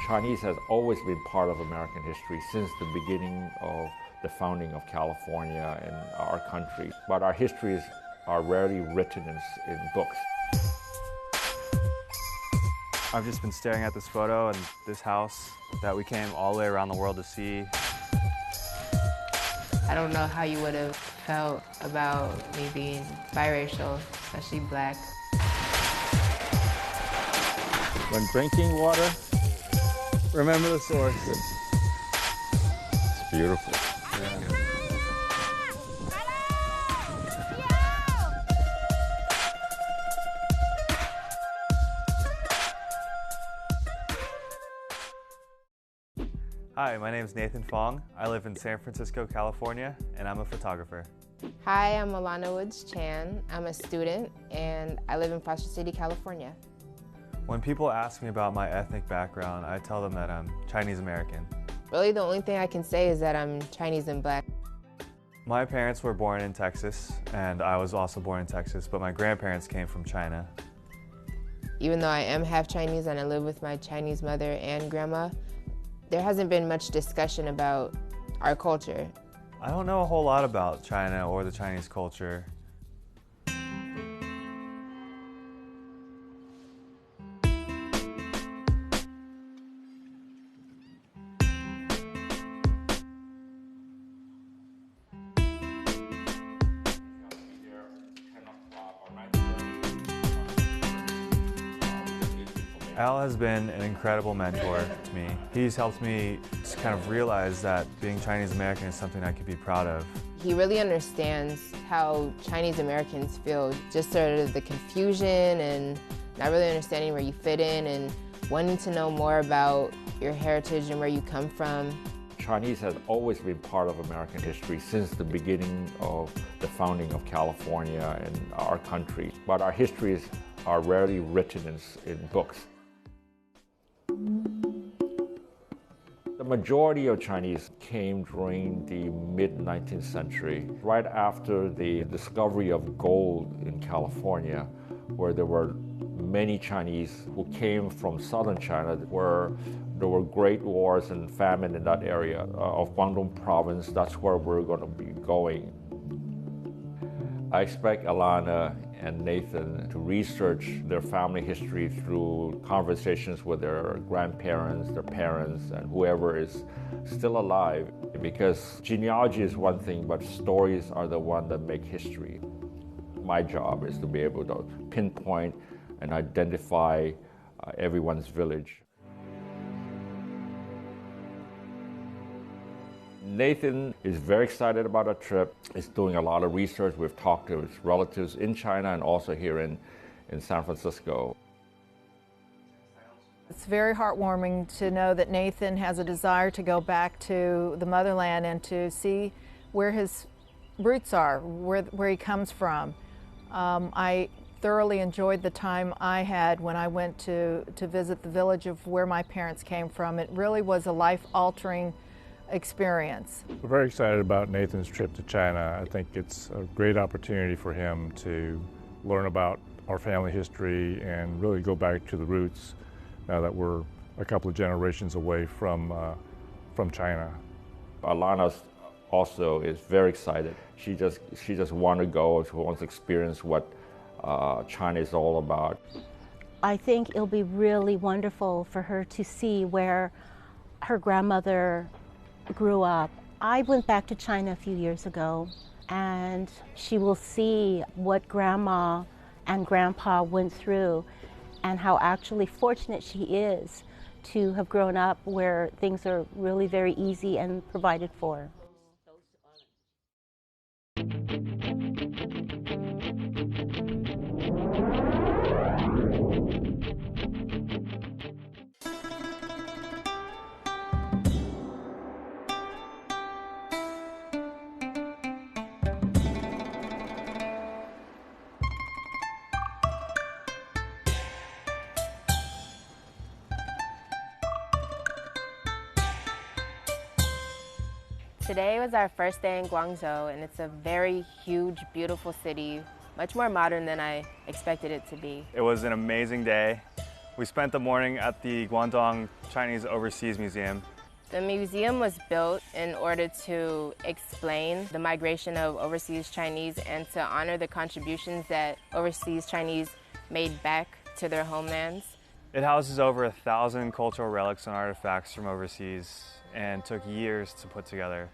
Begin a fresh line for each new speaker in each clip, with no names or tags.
Chinese has always been part of American history since the beginning of the founding of California and our country. But our histories are rarely written in books.
I've just been staring at this photo and this house that we came all the way around the world to see.
I don't know how you would have felt about me being biracial, especially black.
When drinking water, remember the source. It's beautiful. Yeah.
Hi, my name is Nathan Fong. I live in San Francisco, California, and I'm a photographer.
Hi, I'm Alana Chan. I'm a student, and I live in Foster City, California.
When people ask me about my ethnic background, I tell them that I'm Chinese American.
Really, the only thing I can say is that I'm Chinese and black.
My parents were born in Texas, and I was also born in Texas, but my grandparents came from China.
Even though I am half Chinese and I live with my Chinese mother and grandma, there hasn't been much discussion about our culture.
I don't know a whole lot about China or the Chinese culture. Al has been an incredible mentor to me. He's helped me kind of realize that being Chinese American is something I could be proud of.
He really understands how Chinese Americans feel, just sort of the confusion and not really understanding where you fit in and wanting to know more about your heritage and where you come from.
Chinese has always been part of American history since the beginning of the founding of California and our country. But our histories are rarely written in books. The majority of Chinese came during the mid-19th century, right after the discovery of gold in California, where there were many Chinese who came from southern China, where there were great wars and famine in that area of Guangdong province. That's where we're going to be going. I expect Alana and Nathan to research their family history through conversations with their grandparents, their parents, and whoever is still alive. Because genealogy is one thing, but stories are the one that make history. My job is to be able to pinpoint and identify everyone's village. Nathan is very excited about our trip. He's doing a lot of research. We've talked to his relatives in China and also here in San Francisco.
It's very heartwarming to know that Nathan has a desire to go back to the motherland and to see where his roots are, where he comes from. I thoroughly enjoyed the time I had when I went to visit the village of where my parents came from. It really was a life-altering experience.
We're very excited about Nathan's trip to China. I think it's a great opportunity for him to learn about our family history and really go back to the roots now that we're a couple of generations away from China.
Alana also is very excited. She just wants to go. She wants to experience what China is all about.
I think it'll be really wonderful for her to see where her grandmother grew up. I went back to China a few years ago, and she will see what Grandma and Grandpa went through and how actually fortunate she is to have grown up where things are really very easy and provided for.
Today was our first day in Guangzhou, and it's a very huge, beautiful city, much more modern than I expected it to be.
It was an amazing day. We spent the morning at the Guangdong Chinese Overseas Museum.
The museum was built in order to explain the migration of overseas Chinese and to honor the contributions that overseas Chinese made back to their homelands.
It houses over 1,000 cultural relics and artifacts from overseas and took years to put together.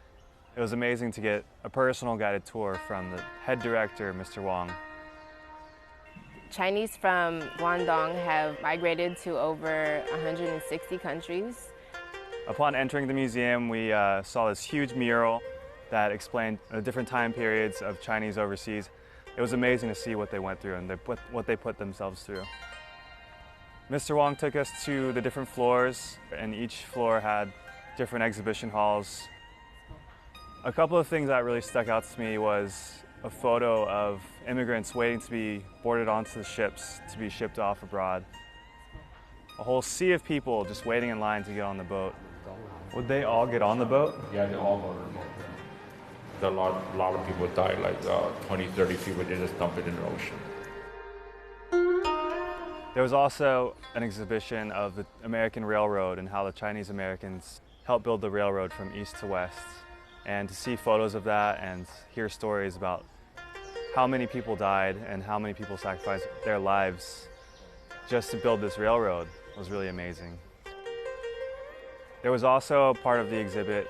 It was amazing to get a personal guided tour from the head director, Mr. Wong.
Chinese from Guangdong have migrated to over 160 countries.
Upon entering the museum, we saw this huge mural that explained the different time periods of Chinese overseas. It was amazing to see what they went through and what they put themselves through. Mr. Wong took us to the different floors, and each floor had different exhibition halls. A couple of things that really stuck out to me was a photo of immigrants waiting to be boarded onto the ships to be shipped off abroad. A whole sea of people just waiting in line to get on the boat. Would they all get on the boat?
Yeah, they all go on the boat. A lot of people died, like 20, 30 people, they just dump it in the ocean.
There was also an exhibition of the American Railroad and how the Chinese Americans helped build the railroad from east to west. And to see photos of that and hear stories about how many people died and how many people sacrificed their lives just to build this railroad was really amazing. There was also a part of the exhibit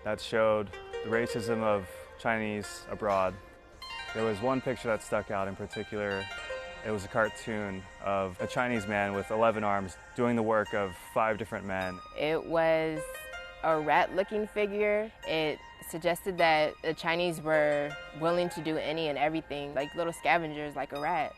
that showed the racism of Chinese abroad. There was one picture that stuck out in particular. It was a cartoon of a Chinese man with 11 arms doing the work of 5 different men.
It was a rat-looking figure. It suggested that the Chinese were willing to do any and everything, like little scavengers, like a rat.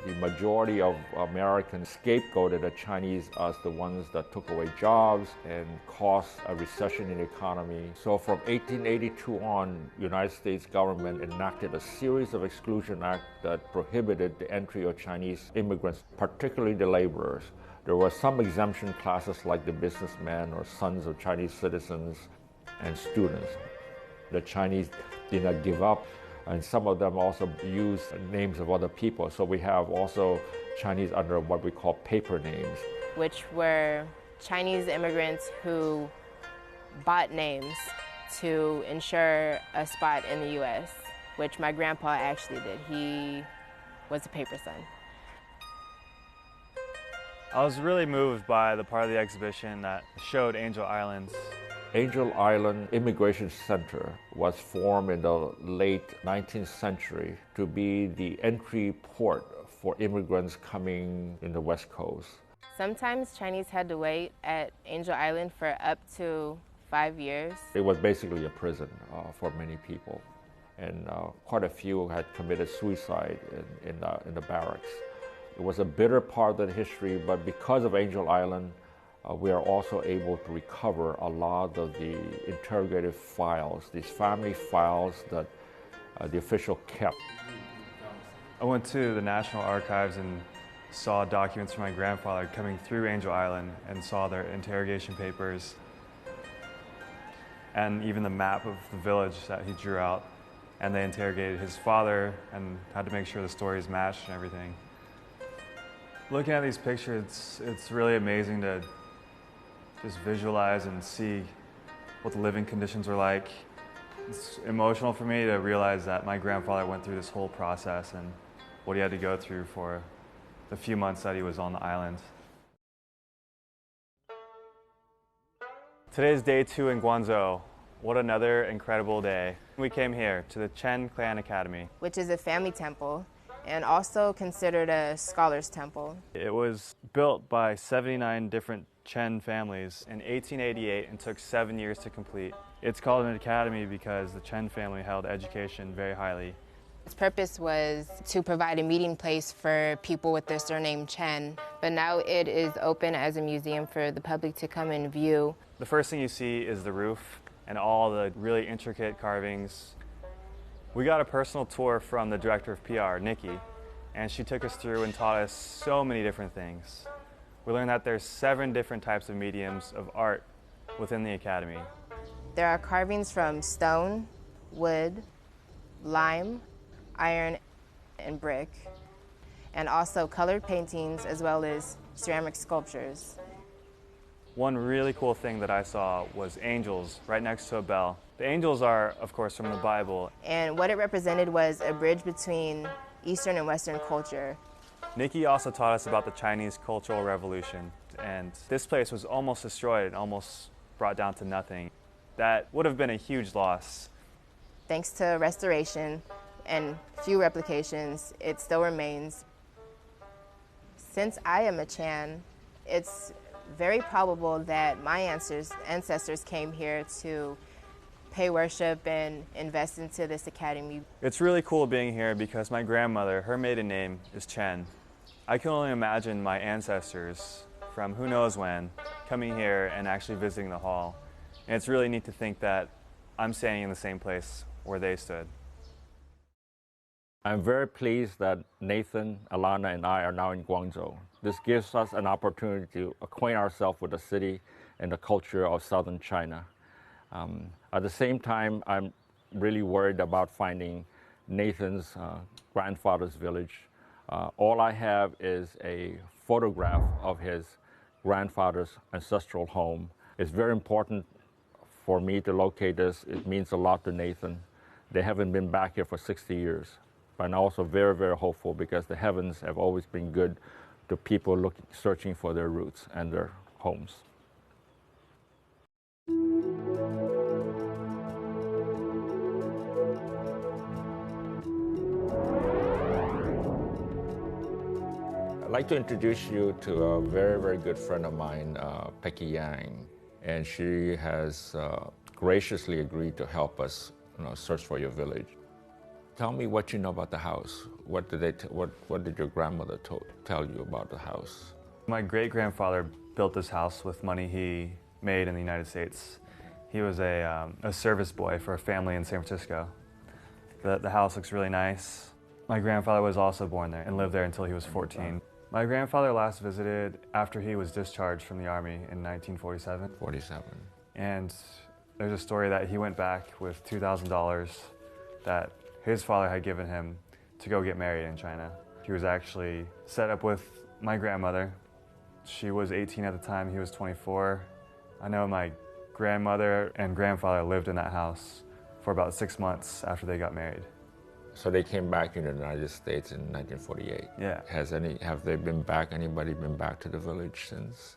The majority of Americans scapegoated the Chinese as the ones that took away jobs and caused a recession in the economy. So from 1882 on, the United States government enacted a series of exclusion acts that prohibited the entry of Chinese immigrants, particularly the laborers. There were some exemption classes like the businessmen or sons of Chinese citizens and students. The Chinese did not give up, and some of them also used names of other people. So we have also Chinese under what we call paper names,
which were Chinese immigrants who bought names to ensure a spot in the U.S., which my grandpa actually did. He was a paper son.
I was really moved by the part of the exhibition that showed Angel Island.
Angel Island Immigration Center was formed in the late 19th century to be the entry port for immigrants coming in the West Coast.
Sometimes Chinese had to wait at Angel Island for up to 5 years.
It was basically a prison for many people, and quite a few had committed suicide in the barracks. It was a bitter part of the history, but because of Angel Island, we are also able to recover a lot of the interrogative files, these family files that the official kept.
I went to the National Archives and saw documents from my grandfather coming through Angel Island and saw their interrogation papers and even the map of the village that he drew out. And they interrogated his father and had to make sure the stories matched and everything. Looking at these pictures, it's really amazing to just visualize and see what the living conditions were like. It's emotional for me to realize that my grandfather went through this whole process and what he had to go through for the few months that he was on the island. Today's day 2 in Guangzhou. What another incredible day. We came here to the Chen Clan Academy,
which is a family temple and also considered a scholar's temple.
It was built by 79 different Chen families in 1888 and took 7 years to complete. It's called an academy because the Chen family held education very highly.
Its purpose was to provide a meeting place for people with the surname Chen, but now it is open as a museum for the public to come and view.
The first thing you see is the roof and all the really intricate carvings. We got a personal tour from the director of PR, Nikki, and she took us through and taught us so many different things. We learned that there's 7 different types of mediums of art within the academy.
There are carvings from stone, wood, lime, iron, and brick, and also colored paintings as well as ceramic sculptures.
One really cool thing that I saw was angels right next to a bell. The angels are, of course, from the Bible.
And what it represented was a bridge between Eastern and Western culture.
Nikki also taught us about the Chinese Cultural Revolution, and this place was almost destroyed and almost brought down to nothing. That would have been a huge loss.
Thanks to restoration and few replications, it still remains. Since I am a Chan, it's very probable that my ancestors came here to pay worship and invest into this academy.
It's really cool being here because my grandmother, her maiden name is Chen. I can only imagine my ancestors from who knows when coming here and actually visiting the hall. And it's really neat to think that I'm standing in the same place where they stood.
I'm very pleased that Nathan, Alana, and I are now in Guangdong. This gives us an opportunity to acquaint ourselves with the city and the culture of southern China. At the same time, I'm really worried about finding Nathan's grandfather's village. All I have is a photograph of his grandfather's ancestral home. It's very important for me to locate this. It means a lot to Nathan. They haven't been back here for 60 years. But I'm also very, very hopeful because the heavens have always been good to people searching for their roots and their homes. I'd like to introduce you to a very, very good friend of mine, Becky Yang. And she has graciously agreed to help us search for your village. Tell me what you know about the house. What did your grandmother tell you about the house?
My great-grandfather built this house with money he made in the United States. He was a service boy for a family in San Francisco. The house looks really nice. My grandfather was also born there and lived there until he was 14. My grandfather last visited after he was discharged from the Army in 1947.
47.
And there's a story that he went back with $2,000 that his father had given him to go get married in China. He was actually set up with my grandmother. She was 18 at the time, he was 24. I know my grandmother and grandfather lived in that house for about 6 months after they got married.
So they came back in the United States in 1948.
Yeah.
Have they been back? Anybody been back to the village since?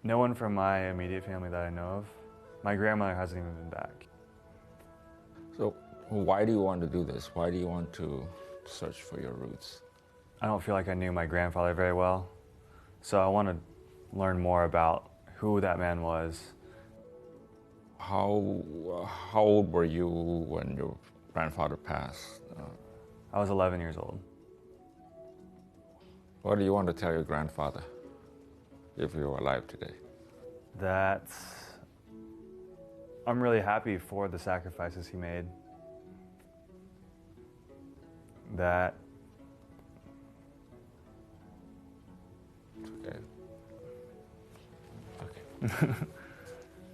No one from my immediate family that I know of. My grandmother hasn't even been back.
So why do you want to do this? Why do you want to search for your roots?
I don't feel like I knew my grandfather very well, so I want to learn more about who that man was.
How old were you when your grandfather passed?
I was 11 years old.
What do you want to tell your grandfather if you were alive today?
That I'm really happy for the sacrifices he made. That
okay.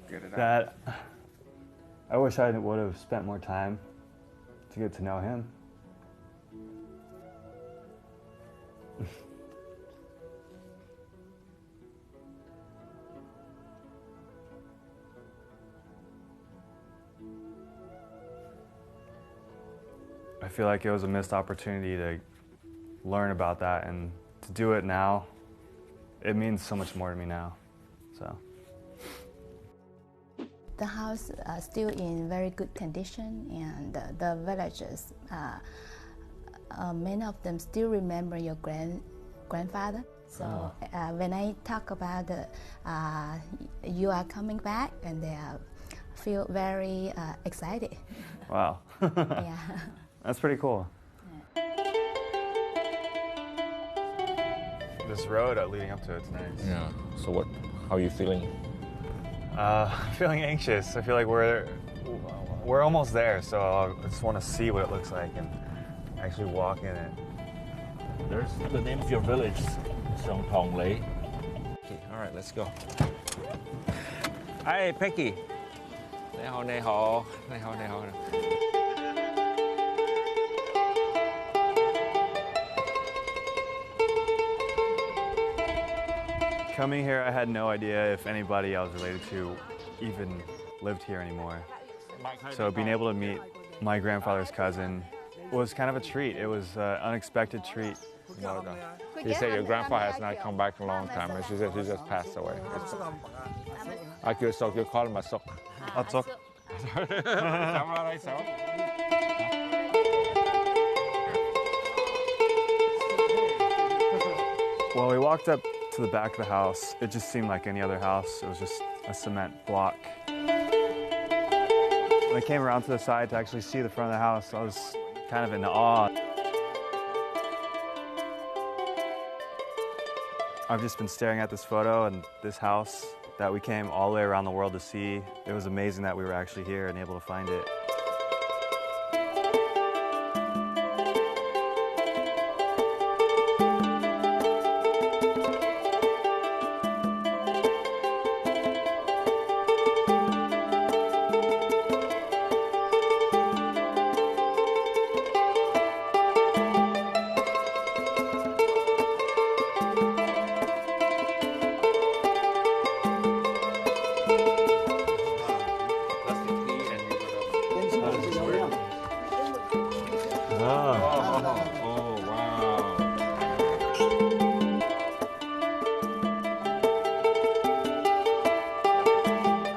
Get it out.
That I wish I would have spent more time to get to know him. I feel like it was a missed opportunity to learn about that, and to do it now, it means so much more to me now. So.
The house is still in very good condition, and the villagers, many of them still remember your grandfather. So when I talk about you are coming back, and they feel very excited.
Wow.
Yeah.
That's pretty cool. This road leading up to it's nice.
Yeah. So how are you feeling?
Feeling anxious. I feel like we're almost there, so I just want to see what it looks like and actually walk in it.
There's the name of your village, Xiongtonglei. Okay, all right, let's go. Hi, Becky. 你好，你好，你好，你好。
Coming here, I had no idea if anybody I was related to even lived here anymore. So being able to meet my grandfather's cousin was kind of a treat. It was an unexpected treat.
You say your grandpa has not come back in a long time, and she said he just passed away. You call him a sok.
Atsok. Well, we walked up to the back of the house. It just seemed like any other house. It was just a cement block. When I came around to the side to actually see the front of the house, I was kind of in awe. I've just been staring at this photo and this house that we came all the way around the world to see. It was amazing that we were actually here and able to find it.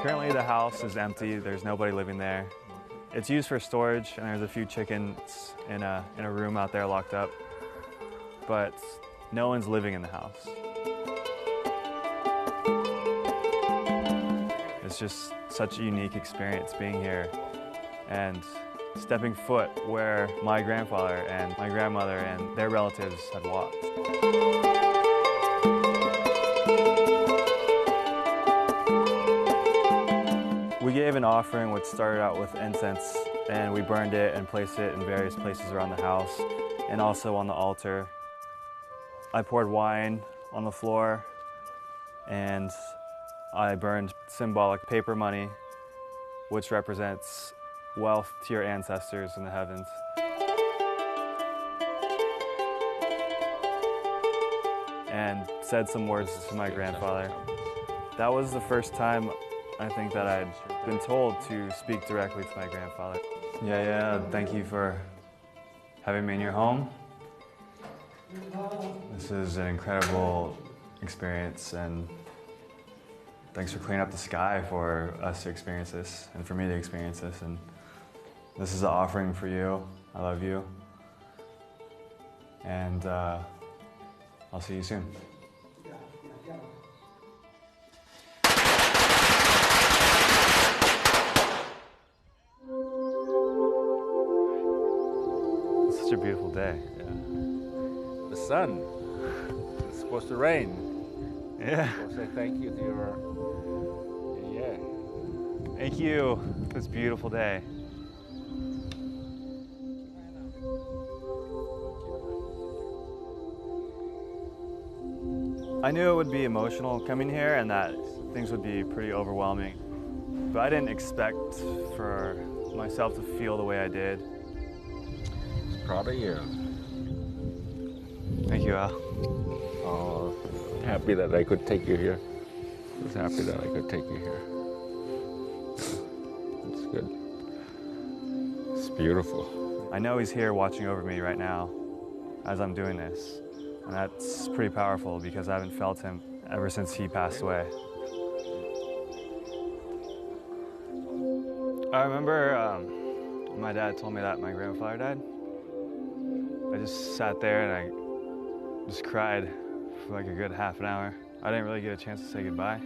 Currently the house is empty, there's nobody living there. It's used for storage and there's a few chickens in a room out there locked up, but no one's living in the house. It's just such a unique experience being here and stepping foot where my grandfather and my grandmother and their relatives had walked. We gave an offering which started out with incense, and we burned it and placed it in various places around the house and also on the altar. I poured wine on the floor and I burned symbolic paper money, which represents wealth to your ancestors in the heavens. And said some words to my grandfather. That was the first time I think that I'd been told to speak directly to my grandfather. Yeah, thank you for having me in your home. This is an incredible experience, and thanks for cleaning up the sky for us to experience this and for me to experience this. And this is an offering for you. I love you. And I'll see you soon. It's such a beautiful day.
Yeah. The sun. It's supposed to rain.
Yeah.
We'll say thank you to your. Yeah.
Thank you for this beautiful day. I knew it would be emotional coming here and that things would be pretty overwhelming, but I didn't expect for myself to feel the way I did.
Proud of you.
Thank you, Al.
Oh, happy that I could take you here. I was happy that I could take you here. It's good. It's beautiful.
I know he's here watching over me right now as I'm doing this. And that's pretty powerful because I haven't felt him ever since he passed away. I remember when my dad told me that my grandfather died. I just sat there and I just cried for like a good half an hour. I didn't really get a chance to say goodbye.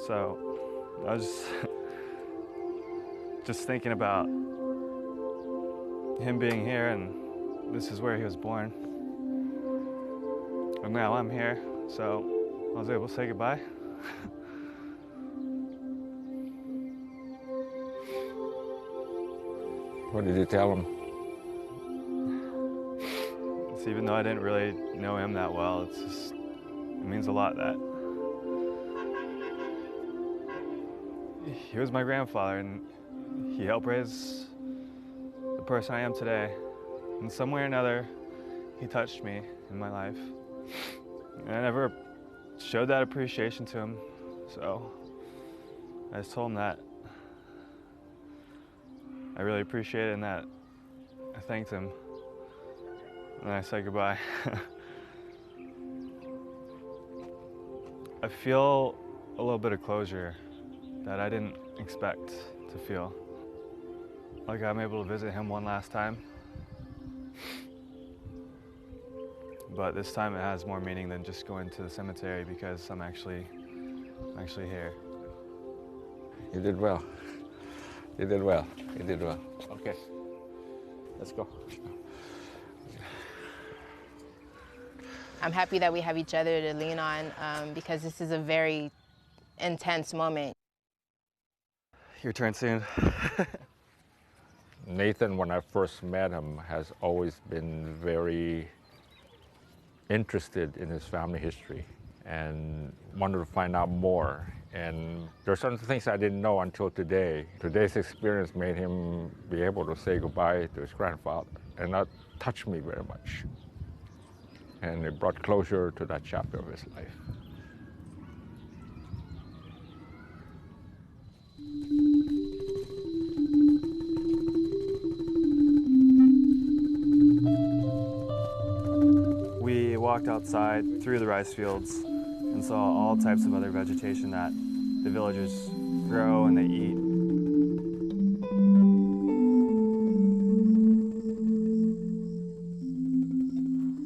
So I was just thinking about him being here, and this is where he was born. And now I'm here, so I was able to say goodbye.
What did you tell him?
So even though I didn't really know him that well, it means a lot that he was my grandfather and he helped raise the person I am today. In some way or another, he touched me in my life. And I never showed that appreciation to him, so I just told him that I really appreciate it and that I thanked him. And I said goodbye. I feel a little bit of closure that I didn't expect to feel. Like I'm able to visit him one last time. But this time it has more meaning than just going to the cemetery because I'm actually here.
You did well. You did well. You did well. Okay, let's go.
I'm happy that we have each other to lean on because this is a very intense moment.
Your turn soon.
Nathan, when I first met him, has always been very interested in his family history and wanted to find out more. And there are certain things I didn't know until today. Today's experience made him be able to say goodbye to his grandfather, and that touched me very much. And it brought closure to that chapter of his life.
We walked outside through the rice fields and saw all types of other vegetation that the villagers grow and they eat.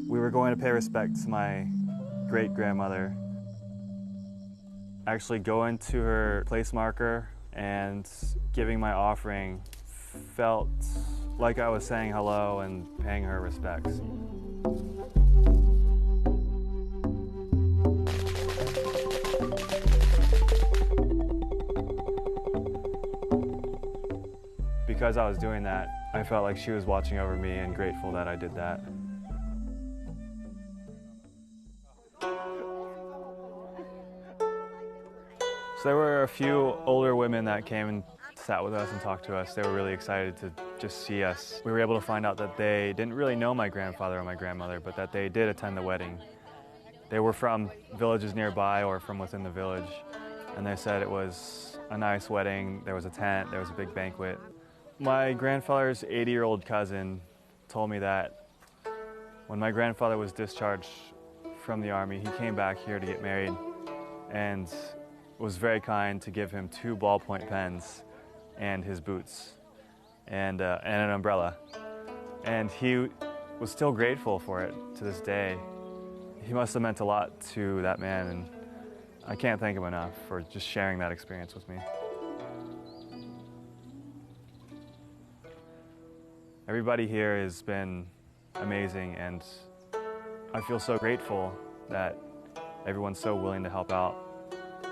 We were going to pay respect to my great-grandmother. Actually going to her place marker and giving my offering felt like I was saying hello and paying her respects. Because I was doing that, I felt like she was watching over me and grateful that I did that. So there were a few older women that came and sat with us and talked to us. They were really excited to just see us. We were able to find out that they didn't really know my grandfather or my grandmother, but that they did attend the wedding. They were from villages nearby or from within the village, and they said it was a nice wedding. There was a tent, there was a big banquet. My grandfather's 80-year-old cousin told me that when my grandfather was discharged from the army, he came back here to get married and was very kind to give him 2 ballpoint pens and his boots and an umbrella. And he was still grateful for it to this day. He must have meant a lot to that man, and I can't thank him enough for just sharing that experience with me. Everybody here has been amazing, and I feel so grateful that everyone's so willing to help out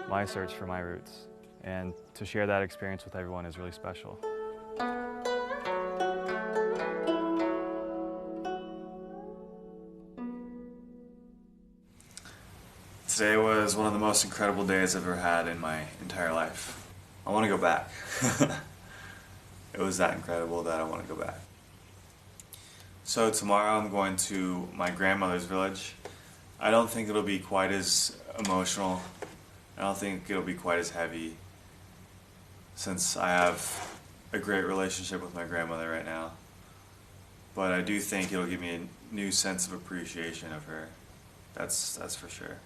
my search for my roots. And to share that experience with everyone is really special. Today was one of the most incredible days I've ever had in my entire life. I want to go back. It was that incredible that I want to go back. So tomorrow I'm going to my grandmother's village. I don't think it'll be quite as emotional. I don't think it'll be quite as heavy since I have a great relationship with my grandmother right now. But I do think it'll give me a new sense of appreciation of her. That's for sure.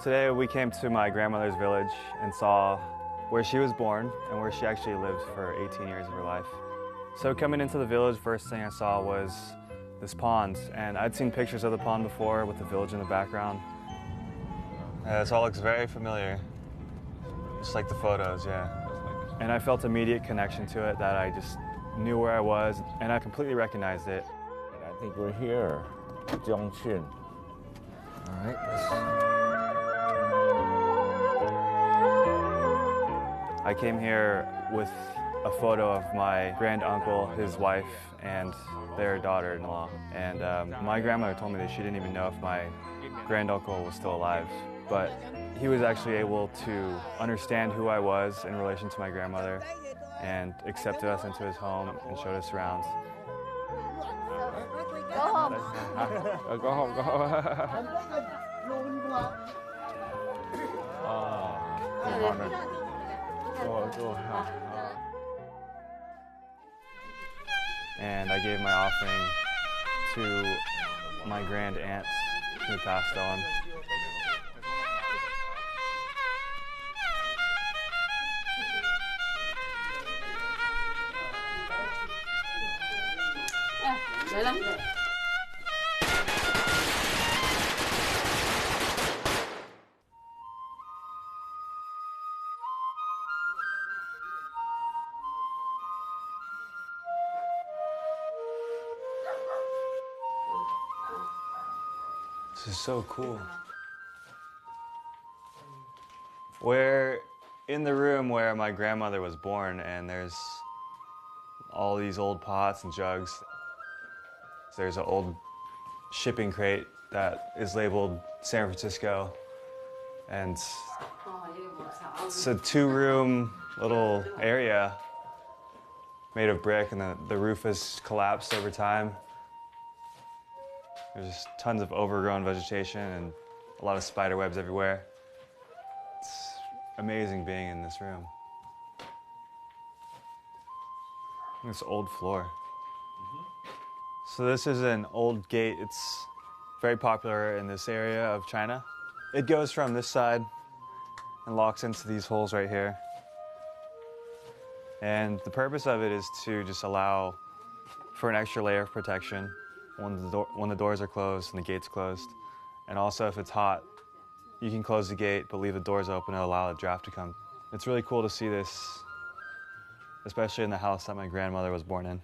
Today we came to my grandmother's village and saw where she was born and where she actually lived for 18 years of her life. So coming into the village, first thing I saw was this pond, and I'd seen pictures of the pond before with the village in the background. This all looks very familiar, just like the photos, yeah. And I felt immediate connection to it, that I just knew where I was, and I completely recognized it.
I think we're here, Zhongqun. All right.
I came here with a photo of my grand uncle, his wife, and their daughter-in-law. And my grandmother told me that she didn't even know if my granduncle was still alive. But he was actually able to understand who I was in relation to my grandmother and accepted us into his home and showed us around.
Go home.
Go home, go home.
And I gave my offering to my grand aunt who passed on. This is so cool. We're in the room where my grandmother was born, and there's all these old pots and jugs. There's an old shipping crate that is labeled San Francisco, and it's a two-room little area made of brick, and the roof has collapsed over time. There's tons of overgrown vegetation and a lot of spider webs everywhere. It's amazing being in this room. This old floor. So this is an old gate. It's very popular in this area of China. It goes from this side and locks into these holes right here. And the purpose of it is to just allow for an extra layer of protection when the doors are closed and the gate's closed. And also if it's hot, you can close the gate but leave the doors open and allow a draft to come. It's really cool to see this, especially in the house that my grandmother was born in.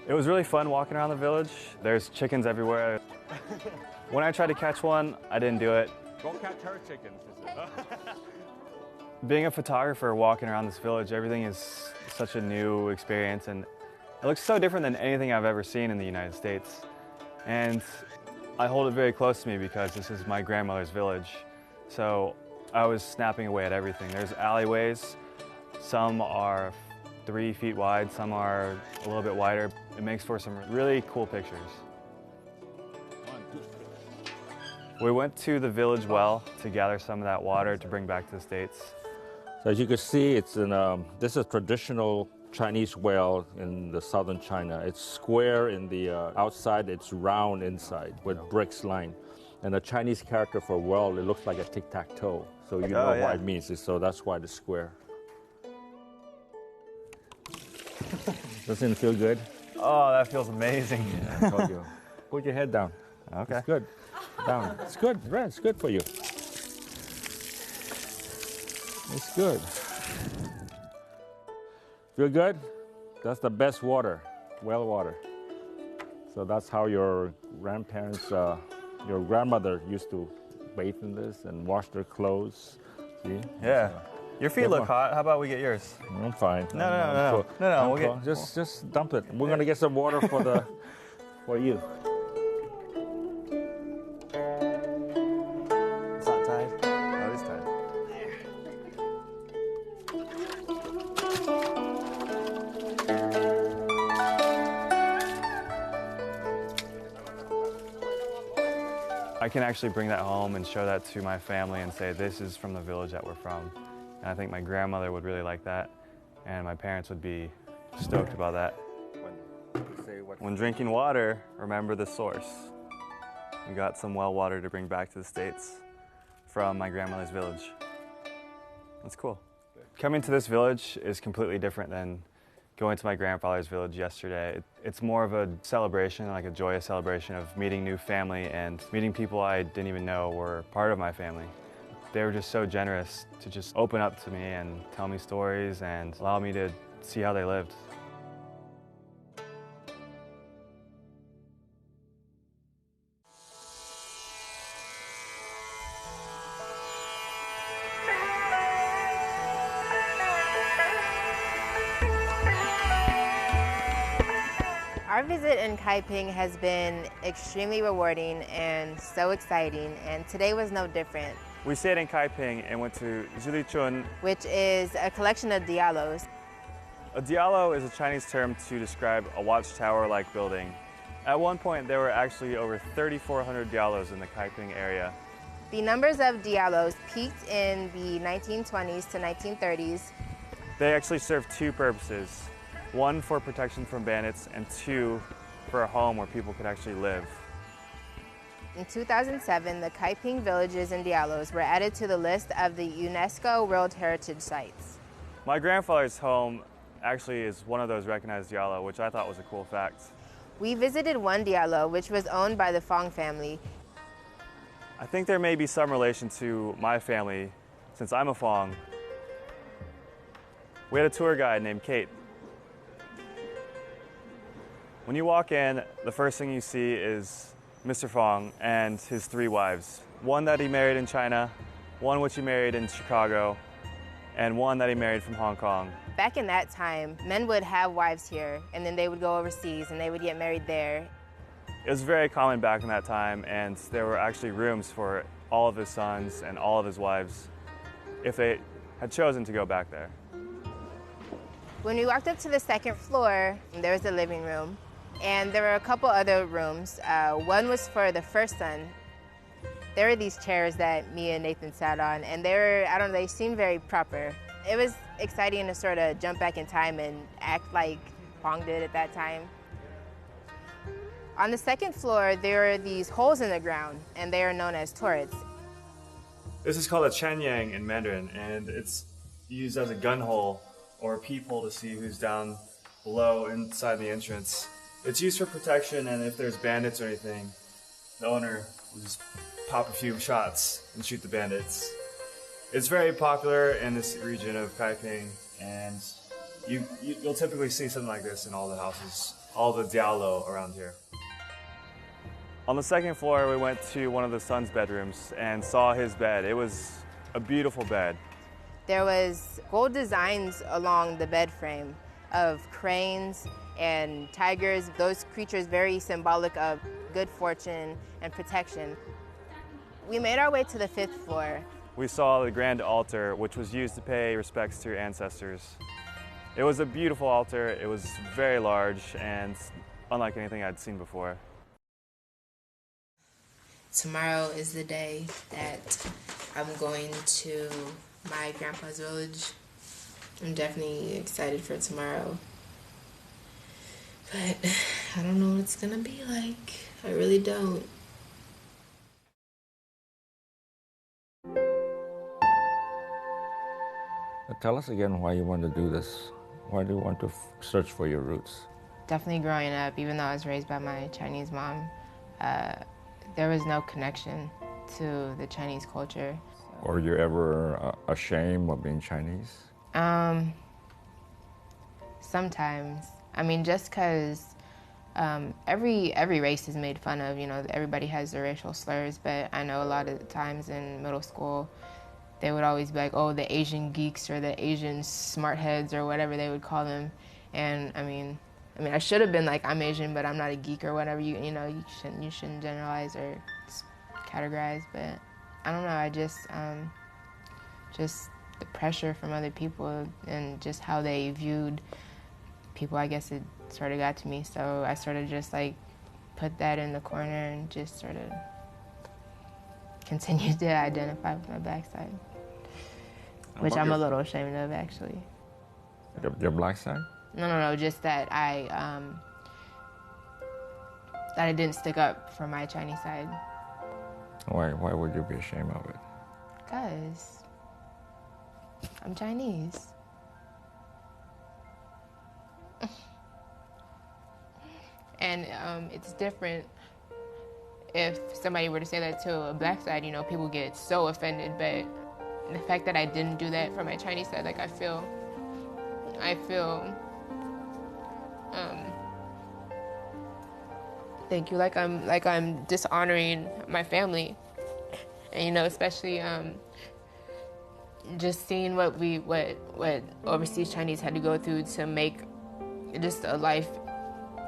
It was really fun walking around the village. There's chickens everywhere. When I tried to catch one, I didn't do it.
Don't catch her chickens.
Being a photographer walking around this village, everything is such a new experience, and it looks so different than anything I've ever seen in the United States. And I hold it very close to me because this is my grandmother's village. So I was snapping away at everything. There's alleyways. Some are 3 feet wide, some are a little bit wider. It makes for some really cool pictures. We went to the village well to gather some of that water to bring back to the States.
So as you can see, it's in this is a traditional Chinese well in the southern China. It's square in the outside, it's round inside with bricks lined. And the Chinese character for well, it looks like a tic-tac-toe. So you know what it means, so that's why it's square. Doesn't it feel good?
Oh, that feels amazing.
Yeah, I told you. Put your head down.
Okay.
It's good. Down. It's good. Right, it's good for you. It's good. Feel good? That's the best water, well water. So that's how your grandparents, your grandmother used to bathe in this and wash their clothes. See?
Yeah. Your feet look hot. How about we get yours?
I'm fine.
No.
We'll just dump it. We're gonna get some water for you.
It's not tied. Oh, it is tied. I can actually bring that home and show that to my family and say, this is from the village that we're from. And I think my grandmother would really like that, and my parents would be stoked about that. When drinking water, remember the source. We got some well water to bring back to the States from my grandmother's village. That's cool. Coming to this village is completely different than going to my grandfather's village yesterday. It's more of a celebration, like a joyous celebration of meeting new family and meeting people I didn't even know were part of my family. They were just so generous to just open up to me and tell me stories and allow me to see how they lived.
Our visit in Kaiping has been extremely rewarding and so exciting, and today was no different.
We stayed in Kaiping and went to Zhulichun,
which is a collection of diaolous.
A diaolou is a Chinese term to describe a watchtower-like building. At one point, there were actually over 3,400 diaolous in the Kaiping area.
The numbers of diaolous peaked in the 1920s to 1930s.
They actually served two purposes. One for protection from bandits, and two for a home where people could actually live.
In 2007, the Kaiping villages and diaolous were added to the list of the UNESCO World Heritage Sites.
My grandfather's home actually is one of those recognized diaolou, which I thought was a cool fact.
We visited one diaolou, which was owned by the Fong family.
I think there may be some relation to my family, since I'm a Fong. We had a tour guide named Kate. When you walk in, the first thing you see is Mr. Fong and his three wives. One that he married in China, one which he married in Chicago, and one that he married from Hong Kong.
Back in that time, men would have wives here, and then they would go overseas and they would get married there.
It was very common back in that time, and there were actually rooms for all of his sons and all of his wives if they had chosen to go back there.
When we walked up to the second floor, there was a living room, and there were a couple other rooms. One was for the first son. There were these chairs that me and Nathan sat on, and they seemed very proper. It was exciting to sort of jump back in time and act like Fong did at that time. On the second floor, there are these holes in the ground, and they are known as turrets.
This is called a chenyang in Mandarin, and it's used as a gun hole or a peephole to see who's down below inside the entrance. It's used for protection, and if there's bandits or anything, the owner will just pop a few shots and shoot the bandits. It's very popular in this region of Kaiping, and you'll typically see something like this in all the houses, all the diaolou around here. On the second floor, we went to one of the son's bedrooms and saw his bed. It was a beautiful bed.
There was gold designs along the bed frame of cranes and tigers, those creatures very symbolic of good fortune and protection. We made our way to the fifth floor.
We saw the grand altar, which was used to pay respects to your ancestors. It was a beautiful altar. It was very large and unlike anything I'd seen before.
Tomorrow is the day that I'm going to my grandpa's village. I'm definitely excited for tomorrow. But I don't know what it's gonna be like. I really don't.
Tell us again why you want to do this. Why do you want to search for your roots?
Definitely growing up, even though I was raised by my Chinese mom, there was no connection to the Chinese culture.
Were you ever ashamed of being Chinese?
Sometimes. I mean, just because every race is made fun of, you know, everybody has their racial slurs, but I know a lot of the times in middle school, they would always be like, oh, the Asian geeks or the Asian smart heads or whatever they would call them. And I mean, I should have been like, I'm Asian, but I'm not a geek or whatever. You shouldn't generalize or categorize. But I don't know. I just the pressure from other people and just how they viewed people. I guess it sort of got to me. So I sort of just like put that in the corner and just sort of continued to identify with my black side, which I'm a little ashamed of, actually.
Your black side?
No, just that I didn't stick up for my Chinese side.
Why would you be ashamed of it?
Because I'm Chinese. And it's different if somebody were to say that to a black side, you know, people get so offended, but the fact that I didn't do that for my Chinese side, like I feel thank you, like I'm dishonoring my family. And you know, especially just seeing what overseas Chinese had to go through to make just a life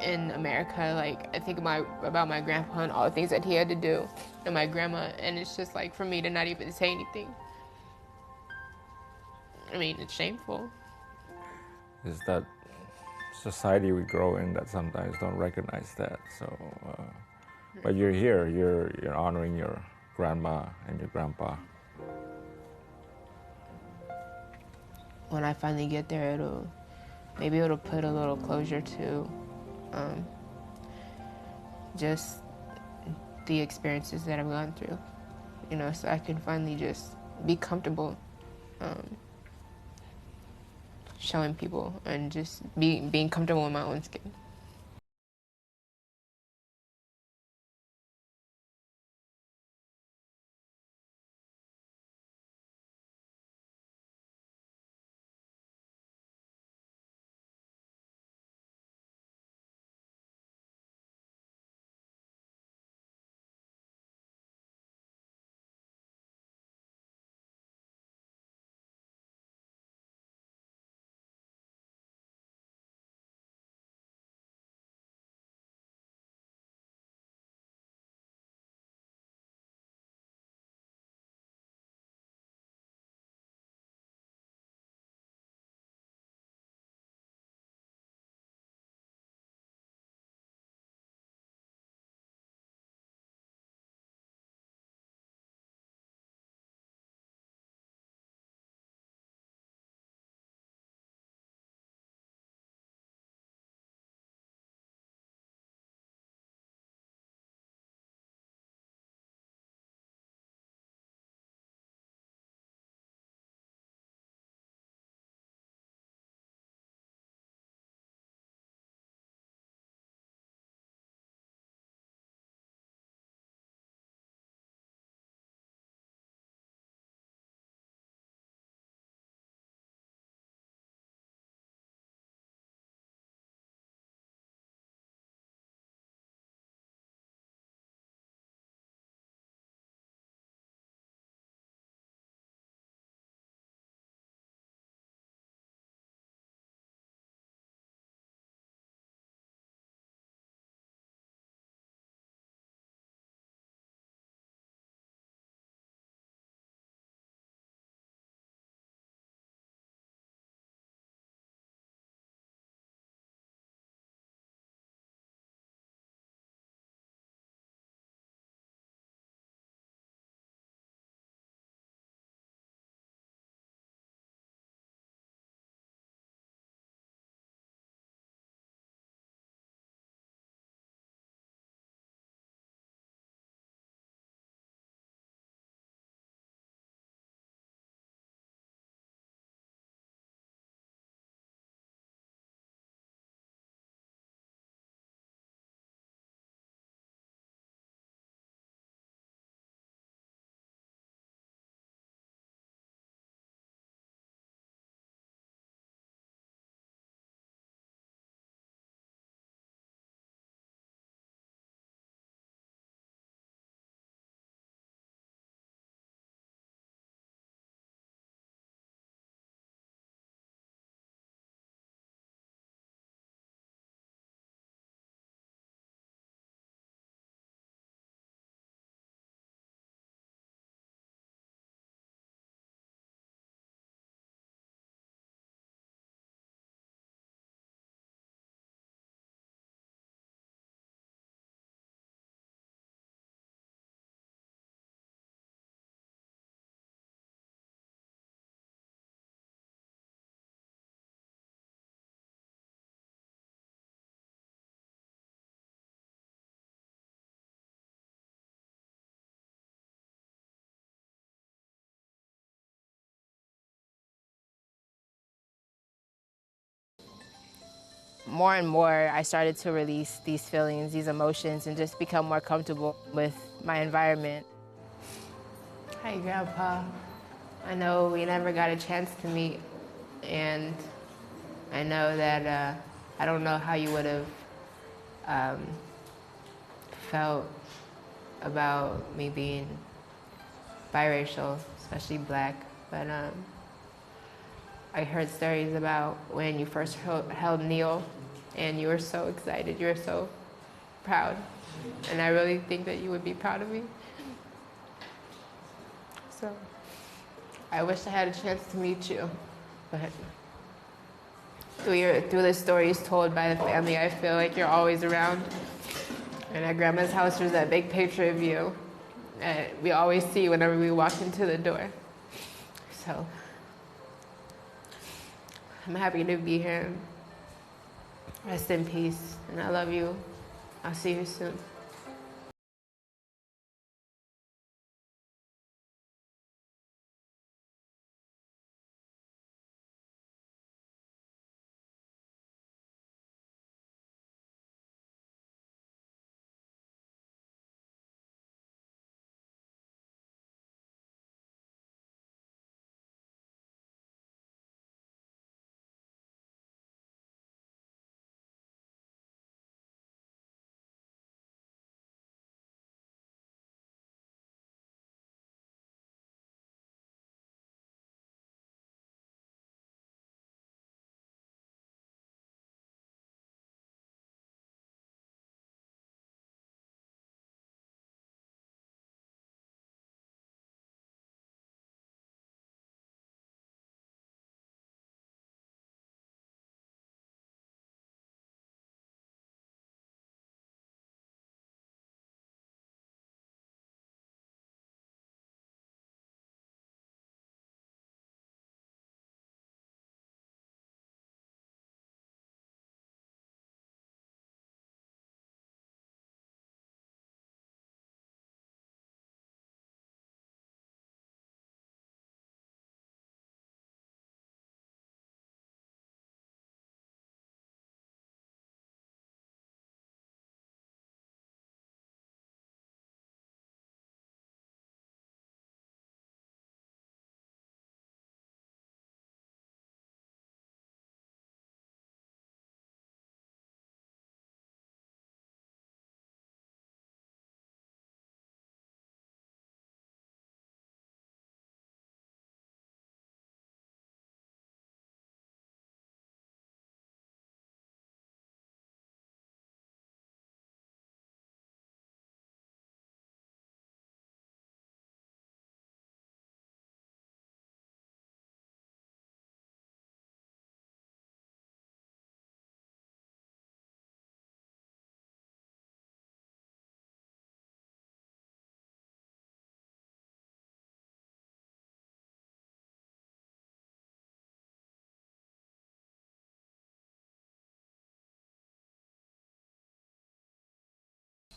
in America. Like, I think about my grandpa and all the things that he had to do, and my grandma, and it's just like for me to not even say anything. I mean, it's shameful.
Is that society we grow in that sometimes don't recognize that. So, but you're here. You're honoring your grandma and your grandpa.
When I finally get there, maybe it'll put a little closure to just the experiences that I've gone through, you know, so I can finally just be comfortable showing people and just being comfortable in my own skin. More and more, I started to release these feelings, these emotions, and just become more comfortable with my environment. Hi, Grandpa. I know we never got a chance to meet, and I know that I don't know how you would have felt about me being biracial, especially black, but I heard stories about when you first held Neil and you were so excited, you were so proud, and I really think that you would be proud of me. So I wish I had a chance to meet you, but through the stories told by the family, I feel like you're always around. And at Grandma's house, there's that big picture of you that we always see whenever we walk into the door. So I'm happy to be here. Rest in peace, and I love you. I'll see you soon.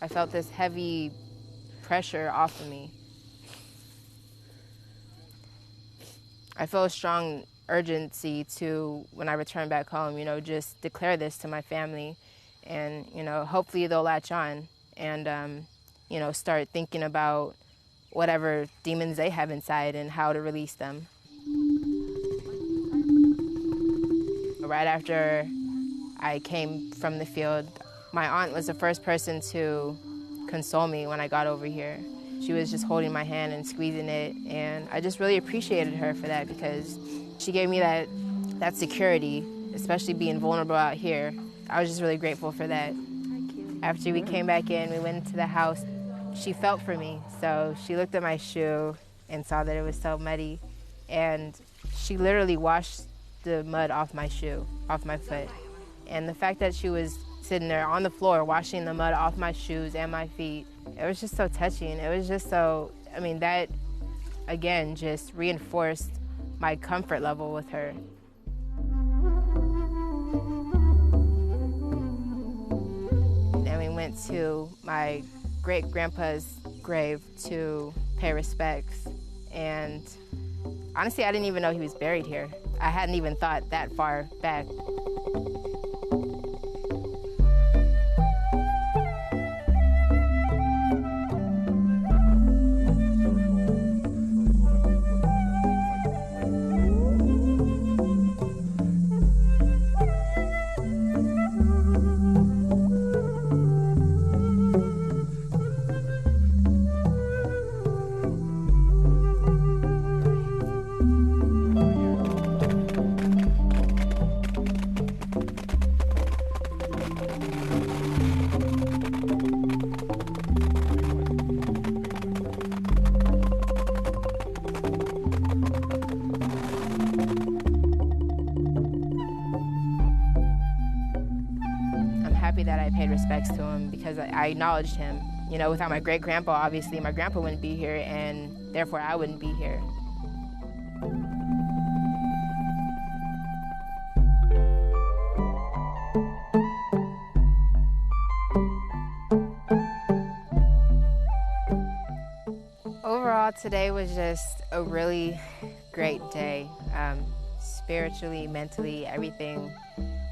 I felt this heavy pressure off of me. I feel a strong urgency to, when I return back home, just declare this to my family, and, hopefully they'll latch on and, start thinking about whatever demons they have inside and how to release them. Right after I came from the field, my aunt was the first person to console me when I got over here. She was just holding my hand and squeezing it, and I just really appreciated her for that, because she gave me that security, especially being vulnerable out here. I was just really grateful for that. After we came back in, we went into the house. She felt for me, so she looked at my shoe and saw that it was so muddy, and she literally washed the mud off my shoe, off my foot. And the fact that she was sitting there on the floor washing the mud off my shoes and my feet, it was just so touching. It was just so, that again just reinforced my comfort level with her. Then we went to my great-grandpa's grave to pay respects, and honestly, I didn't even know he was buried here. I hadn't even thought that far back. happy that I paid respects to him because I acknowledged him. You know, without my great-grandpa, obviously, my grandpa wouldn't be here, and therefore I wouldn't be here. Overall, today was just a really great day. Spiritually, mentally, everything.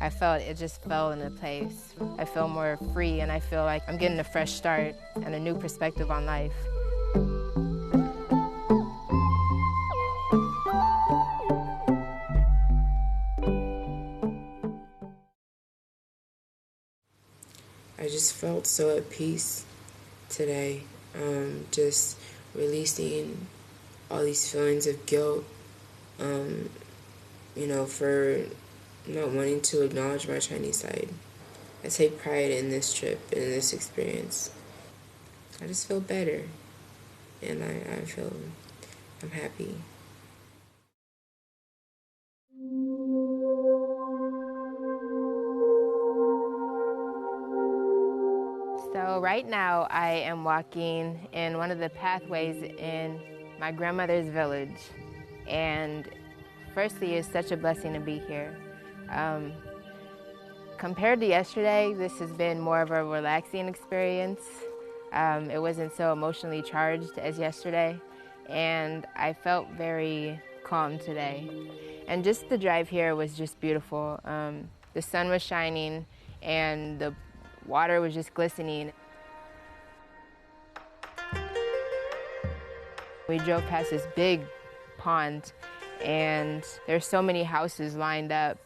I felt it just fell into place. I feel more free, and I feel like I'm getting a fresh start and a new perspective on life.
I just felt so at peace today, just releasing all these feelings of guilt, you know, for not wanting to acknowledge my Chinese side. I take pride in this trip and in this experience. I just feel better, and I'm happy.
So right now I am walking in one of the pathways in my grandmother's village, and firstly, it's such a blessing to be here. Compared to yesterday, this has been more of a relaxing experience. It wasn't so emotionally charged as yesterday, and I felt very calm today. And just the drive here was just beautiful. The sun was shining, and the water was just glistening. We drove past this big pond, and there's so many houses lined up.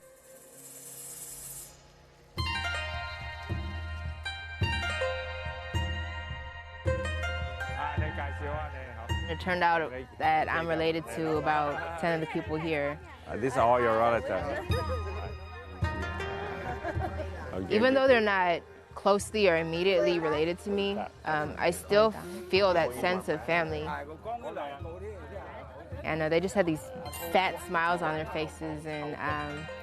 It turned out that I'm related to about 10 of the people here.
These are all your relatives.
Even though they're not closely or immediately related to me, I still feel that sense of family. And they just had these fat smiles on their faces, and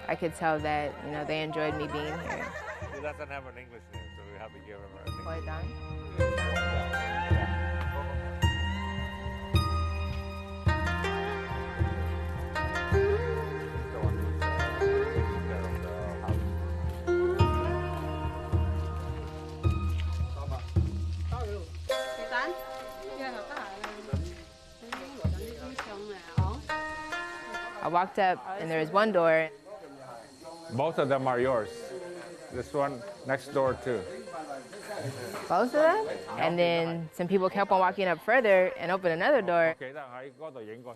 I could tell that, you know, they enjoyed me being here.
He doesn't have an English name, so we have to give him an
Well done. I walked up, and there was one door.
Both of them are yours. This one next door too.
Both of them? And then some people kept on walking up further and opened another door.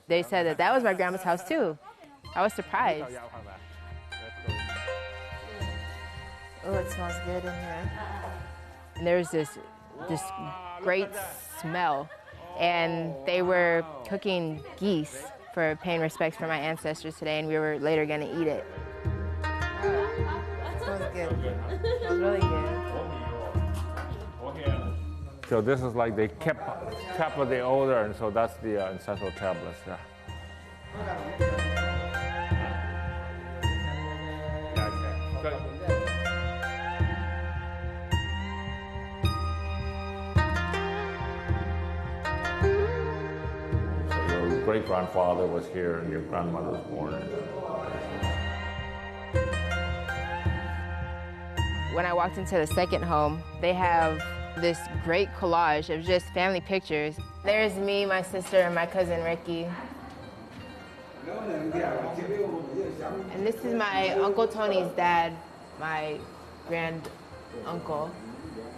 They said that that was my grandma's house too. I was surprised. Oh, it smells good in here. And there was this great smell, and they were cooking geese for paying respects for my ancestors today, and we were later going to eat it. It smells good. It smells really good.
So this is like they kept of the older, and so that's the ancestral tablets. Yeah. Great-grandfather was here and your grandmother was born.
When I walked into the second home, they have this great collage of just family pictures. There's me, my sister, and my cousin Ricky. And this is my Uncle Tony's dad, my grand uncle.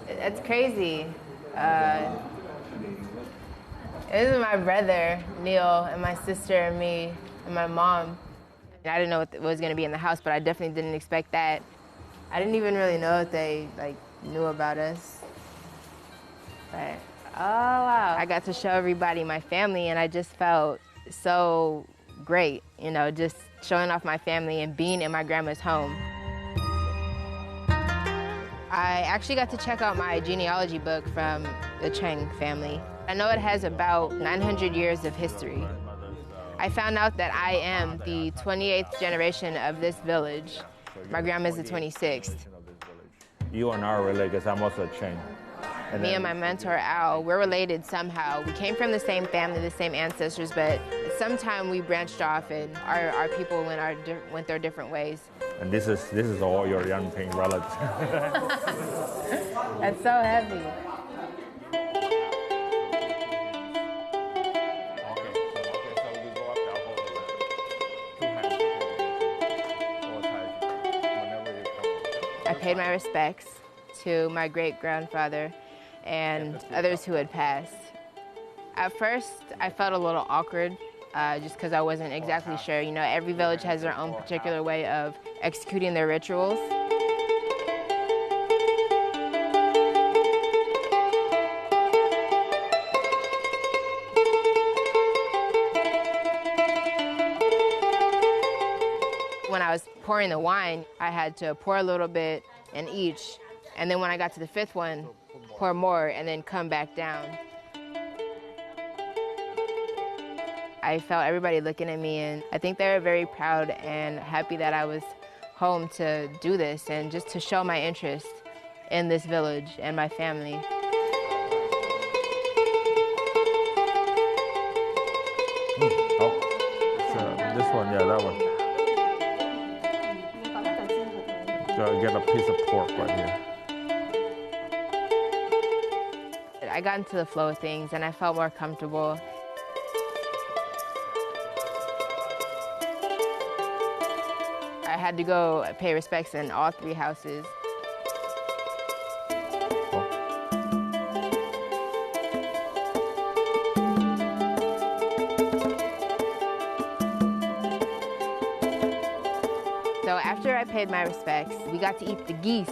That's crazy. This is my brother, Neil, and my sister, and me, and my mom. I didn't know what was going to be in the house, but I definitely didn't expect that. I didn't even really know that they knew about us. But, oh, wow. I got to show everybody my family, and I just felt so great, you know, just showing off my family and being in my grandma's home. I actually got to check out my genealogy book from the Cheng family. I know it has about 900 years of history. I found out that I am the 28th generation of this village. My grandma's the 26th.
You and I are related because I'm also a Chen.
Me and my mentor, Al, we're related somehow. We came from the same family, the same ancestors, but sometime we branched off and our people went their different ways.
And this is all your Enping relatives.
That's so heavy. I paid my respects to my great-grandfather and others who had passed. At first, I felt a little awkward just because I wasn't exactly sure. You know, every village has their own particular way of executing their rituals. When I was pouring the wine, I had to pour a little bit in each, and then when I got to the fifth one, pour more and then come back down. I felt everybody looking at me, and I think they were very proud and happy that I was home to do this and just to show my interest in this village and my family.
Oh, this one, yeah, that one. Get a piece of pork right here.
I got into the flow of things and I felt more comfortable. I had to go pay respects in all three houses. So after I paid my respects, we got to eat the geese.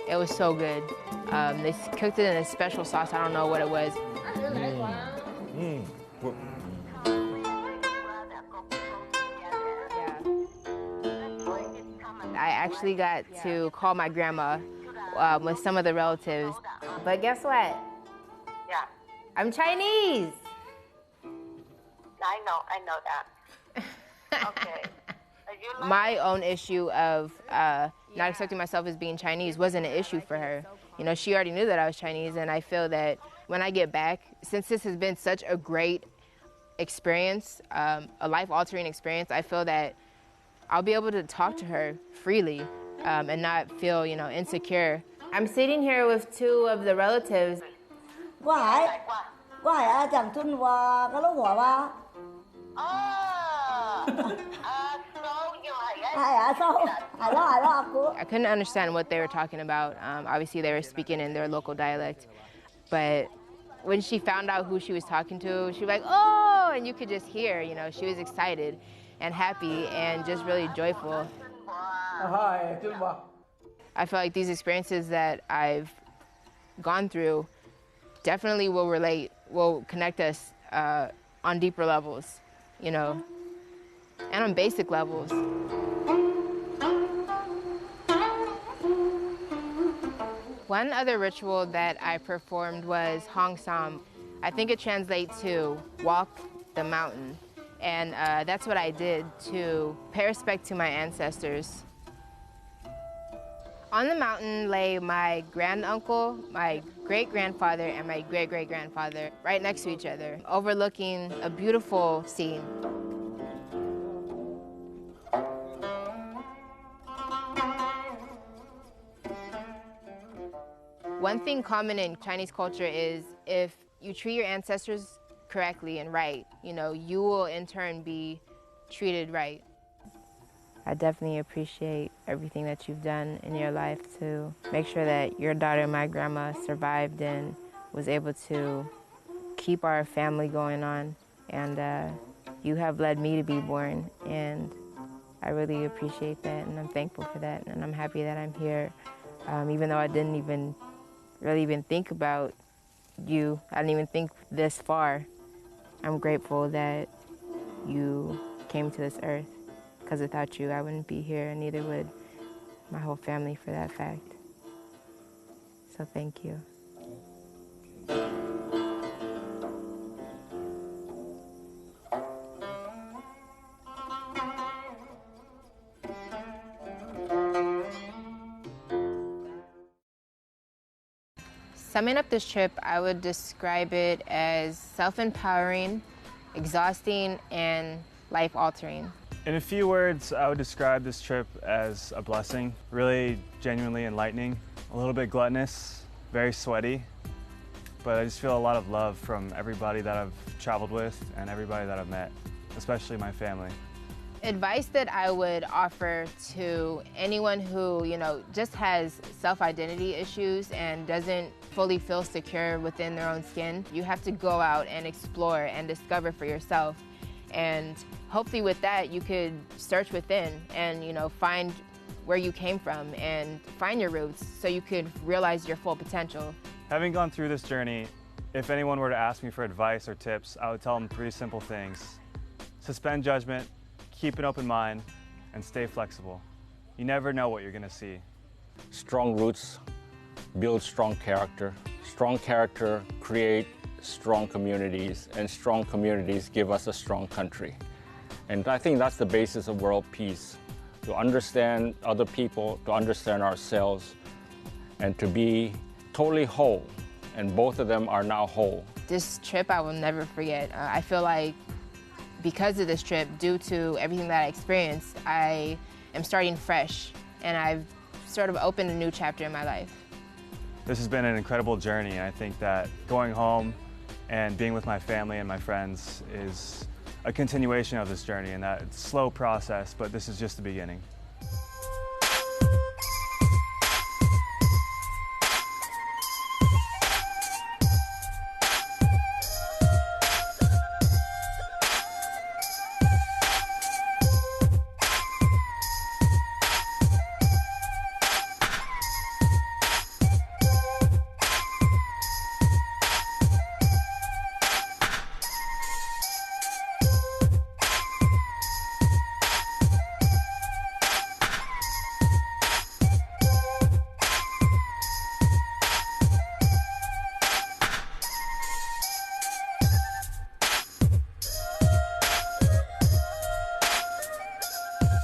It was so good. They cooked it in a special sauce. I don't know what it was. I actually got to call my grandma with some of the relatives. But guess what?
Yeah.
I'm Chinese.
I know that. Okay.
My own issue of not accepting myself as being Chinese wasn't an issue for her. You know, she already knew that I was Chinese, and I feel that when I get back, since this has been such a great experience, a life-altering experience, I feel that I'll be able to talk to her freely and not feel, you know, insecure. I'm sitting here with two of the relatives.
Why?
I couldn't understand what they were talking about. Obviously, they were speaking in their local dialect. But when she found out who she was talking to, she was like, oh, and you could just hear, you know, she was excited and happy and just really joyful. I feel like these experiences that I've gone through definitely will connect us on deeper levels, you know, and on basic levels. One other ritual that I performed was Hong Sam. I think it translates to walk the mountain. And that's what I did to pay respect to my ancestors. On the mountain lay my granduncle, my great-grandfather, and my great-great-grandfather right next to each other, overlooking a beautiful scene. One thing common in Chinese culture is if you treat your ancestors correctly and right, you know, you will in turn be treated right. I definitely appreciate everything that you've done in your life to make sure that your daughter, my grandma, survived and was able to keep our family going on. And you have led me to be born, and I really appreciate that, and I'm thankful for that, and I'm happy that I'm here. Even though I didn't even really think about you, I didn't even think this far. I'm grateful that you came to this earth, because without you, I wouldn't be here, and neither would my whole family for that fact. So thank you. Summing up this trip, I would describe it as self-empowering, exhausting, and life-altering.
In a few words, I would describe this trip as a blessing, really genuinely enlightening, a little bit gluttonous, very sweaty, but I just feel a lot of love from everybody that I've traveled with and everybody that I've met, especially my family.
Advice that I would offer to anyone who, just has self-identity issues and doesn't fully feel secure within their own skin, you have to go out and explore and discover for yourself. And hopefully with that, you could search within and, find where you came from and find your roots so you could realize your full potential.
Having gone through this journey, if anyone were to ask me for advice or tips, I would tell them 3 simple things. Suspend judgment, keep an open mind, and stay flexible. You never know what you're going to see.
Strong roots build strong character. Strong character create strong communities, and strong communities give us a strong country. And I think that's the basis of world peace, to understand other people, to understand ourselves, and to be totally whole. And both of them are now whole.
This trip I will never forget. I feel like because of this trip, due to everything that I experienced, I am starting fresh, and I've sort of opened a new chapter in my life.
This has been an incredible journey, and I think that going home and being with my family and my friends is a continuation of this journey, and that it's a slow process, but this is just the beginning.